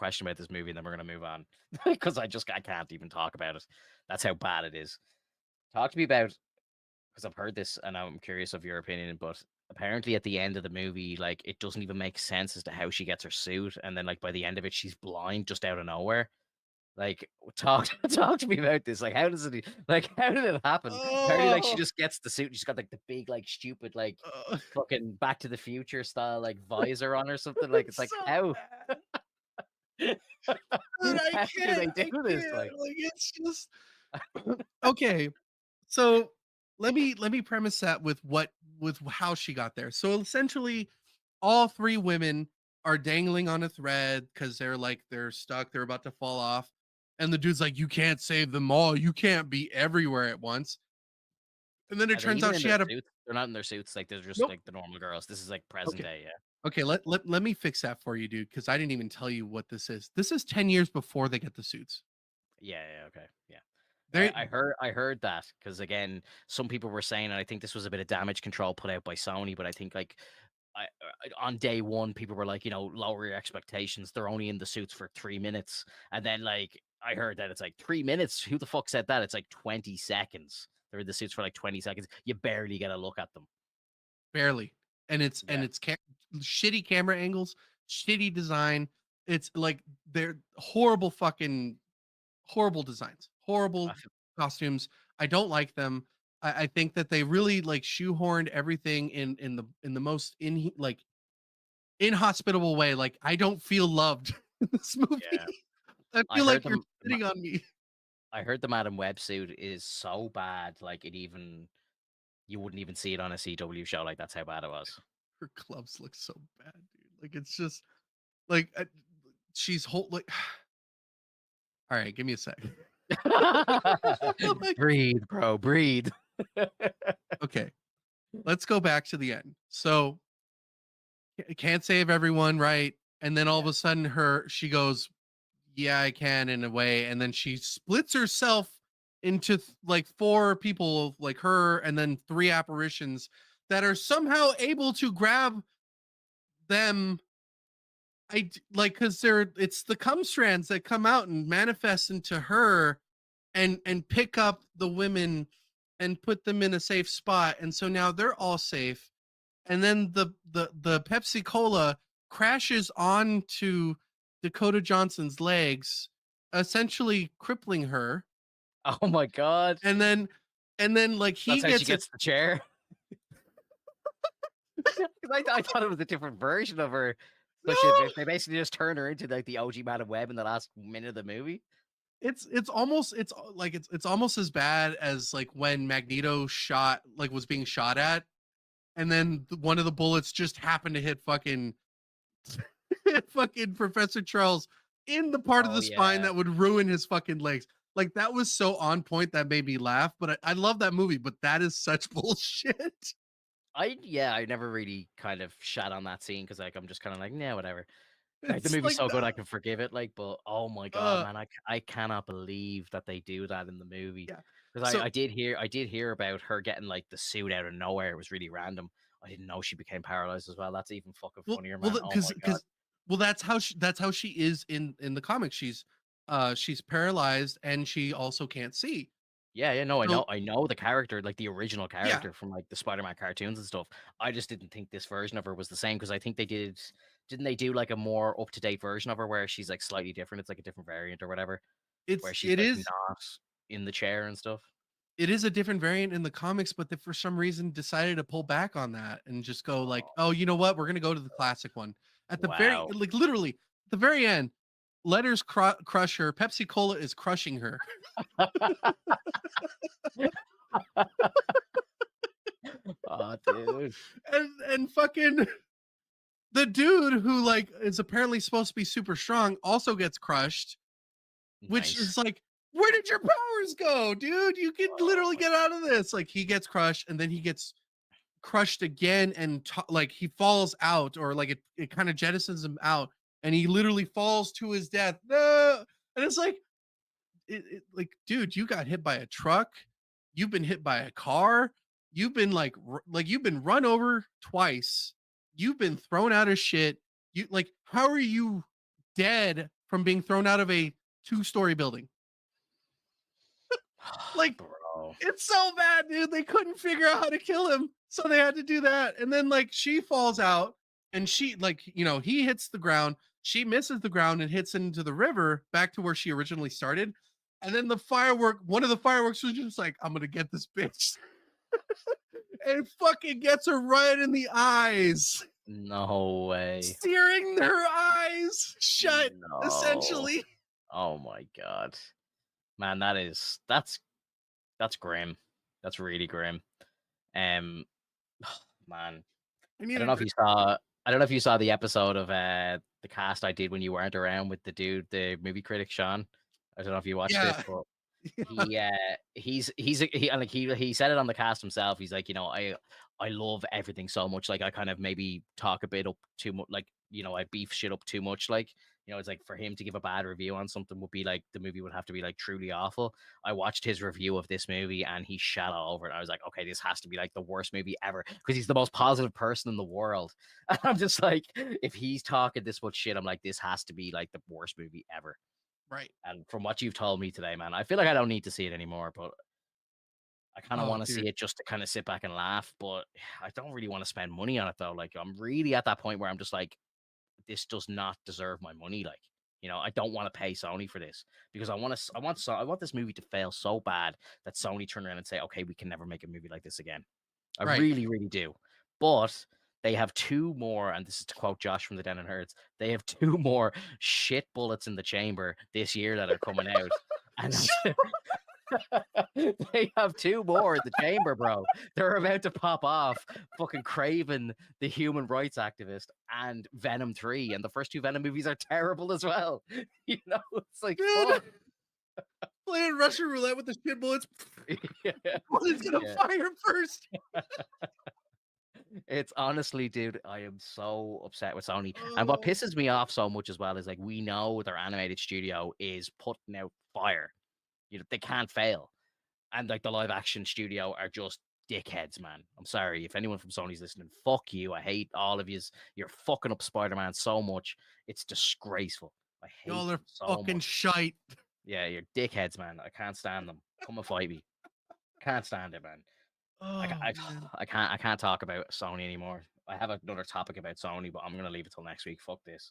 question about this movie, and then we're gonna move on because I can't even talk about it. That's how bad it is. Talk to me about because I've heard this and I'm curious of your opinion, but apparently at the end of the movie, like it doesn't even make sense as to how she gets her suit, and then like by the end of it, she's blind just out of nowhere. Like, talk talk to me about this. Like, how does it like how did it happen? Apparently, like she Oh, just gets the suit and she's got like the big, like stupid, like uh, fucking Back to the Future style like visor on or something. Like, it's it's like so how bad. But I how do can't. they do I this? can't. Like, Like it's just okay. So let me premise that with how she got there. So essentially, all three women are dangling on a thread because they're stuck. They're about to fall off, and the dude's like, "You can't save them all. You can't be everywhere at once." And then it are they turns even out in she their had a suits? They're not in their suits. Like, they're just nope. like the normal girls. This is like present Okay. day. Yeah. Okay, let me fix that for you, dude, because I didn't even tell you what this is. This is 10 years before they get the suits. Yeah. Yeah. Okay. Yeah. They I heard that because again, some people were saying, and I think this was a bit of damage control put out by Sony, but I think like on day one, people were like, lower your expectations. They're only in the suits for 3 minutes, and then like I heard that it's like 3 minutes. Who the fuck said that? It's like 20 seconds. They're in the suits for like 20 seconds. You barely get a look at them. barely. And it's Yeah, shitty camera angles, shitty design. It's like they're horrible designs, I horrible feel, costumes. I don't like them. I think that they really like shoehorned everything in the most like inhospitable way. Like I don't feel loved in this yeah. movie. I I feel heard like you're them. sitting on me. I heard the Madam Web suit is so bad, like you wouldn't even see it on a CW show. Like that's how bad it was. Her gloves look so bad, dude. Like it's just like she's whole like. All right, give me a sec. Like, Breathe, bro, breathe. okay, let's go back to the end. So can't save everyone, right? And then all of Yeah. a sudden, she goes, "Yeah, I can," in a way, and then she splits herself into like four people, like her, and then three apparitions that are somehow able to grab them. Like because it's the cum strands that come out and manifest into her and pick up the women and put them in a safe spot, and so now they're all safe. And then the Pepsi Cola crashes onto Dakota Johnson's legs, essentially crippling her. Oh my god. And then like That's he how she gets it. gets the chair. 'Cause I thought it was a different version of her. So she No, they basically just turn her into like the OG Madam Web in the last minute of the movie. it's almost as bad as like when Magneto was being shot at, and then one of the bullets just happened to hit fucking fucking Professor Charles in the part of Oh the spine yeah. that would ruin his fucking legs. Like that was so on point that made me laugh. But I love that movie, but that is such bullshit. I never really kind of shat on that scene because like I'm just kind of like, yeah, whatever. Like the It's movie's like so good I the can forgive it, like, but oh my god, uh man, I cannot believe that they do that in the movie. yeah. Because So I did hear about her getting like the suit out of nowhere. It was really random. I didn't know she became paralyzed as well. That's even fucking funnier, man. Oh my god. well that's how she is in the comics. She's paralyzed and she also can't see. Yeah, yeah, no, So I know the character, like the original yeah, character from like the Spider-Man cartoons and stuff. I just didn't think this version of her was the same because I think didn't they do like a more up-to-date version of her where she's like slightly different? It's like a different variant or whatever, where it's she's it like is not in the chair and stuff. it is a different variant in the comics, but they for some reason decided to pull back on that and just go like, oh, you know what? We're gonna go to the classic one. At the very Wow. like literally at the very end, letters crush her. Pepsi Cola is crushing her. Oh, dude. And fucking the dude who like is apparently supposed to be super strong also gets crushed, which Nice. is like, where did your powers go, dude? You can literally Oh, get out of this. Like he gets crushed and then he gets crushed again and like he falls out or like it kind of jettisons him out and he literally falls to his death. No! And it's like like dude, you got hit by a truck, you've been hit by a car, you've been like you've been run over twice, you've been thrown out of shit. You like how are you dead from being thrown out of a 2-story building. Like, Bro. it's so bad, dude. They couldn't figure out how to kill him, so they had to do that. And then like she falls out, and she like he hits the ground. She misses the ground and hits into the river back to where she originally started. And then one of the fireworks was just like, I'm gonna get this bitch, and fucking gets her right in the eyes, No way. searing her eyes shut, No. essentially. Oh my god. Man, that's grim. That's really grim. Um man. I I don't know needed if you saw I don't know if you saw the episode of the cast I did when you weren't around with the dude, the movie critic Sean. I don't know if you watched it, yeah. but he said it on the cast himself. He's like, I love everything so much. Like I kind of maybe talk a bit up too much, like, I beef shit up too much. Like, it's like for him to give a bad review on something would be like the movie would have to be like truly awful. I watched his review of this movie and he shat all over it. I was like, okay, this has to be like the worst movie ever because he's the most positive person in the world. And I'm just like, if he's talking this much shit, I'm like, this has to be like the worst movie ever. Right. And from what you've told me today, man, I feel like I don't need to see it anymore, but I kind of Oh, want to see dude. it just to kind of sit back and laugh. But I don't really want to spend money on it though. Like I'm really at that point where I'm just like, this does not deserve my money. Like, I don't want to pay Sony for this because I want this movie to fail so bad that Sony turn around and say, okay, we can never make a movie like this again. I Right. really, really do. But they have two more, and this is to quote Josh from the Den and Herds, they have two more shit bullets in the chamber this year that are coming out. And they have two more in the chamber, bro. They're about to pop off fucking Craven, the human rights activist, and Venom 3. And the first two Venom movies are terrible as well. It's like, Dude, fuck. playing Russian roulette with the shit bullets. Yeah. One's gonna Yeah. fire first. It's honestly, dude, I am so upset with Sony. And what Oh, pisses me off so much as well is like we know their animated studio is putting out fire. They can't fail. And like the live action studio are just dickheads, man. I'm sorry. If anyone from Sony's listening, fuck you. I hate all of yous. You're fucking up Spider-Man so much. It's disgraceful. I hate y'all are them so fucking much. shite. Yeah, you're dickheads, man. I can't stand them. Come and fight me. Can't stand it, man. I, ca- Oh I, man. I can't talk about Sony anymore. I have another topic about Sony, but I'm gonna leave it till next week. Fuck this.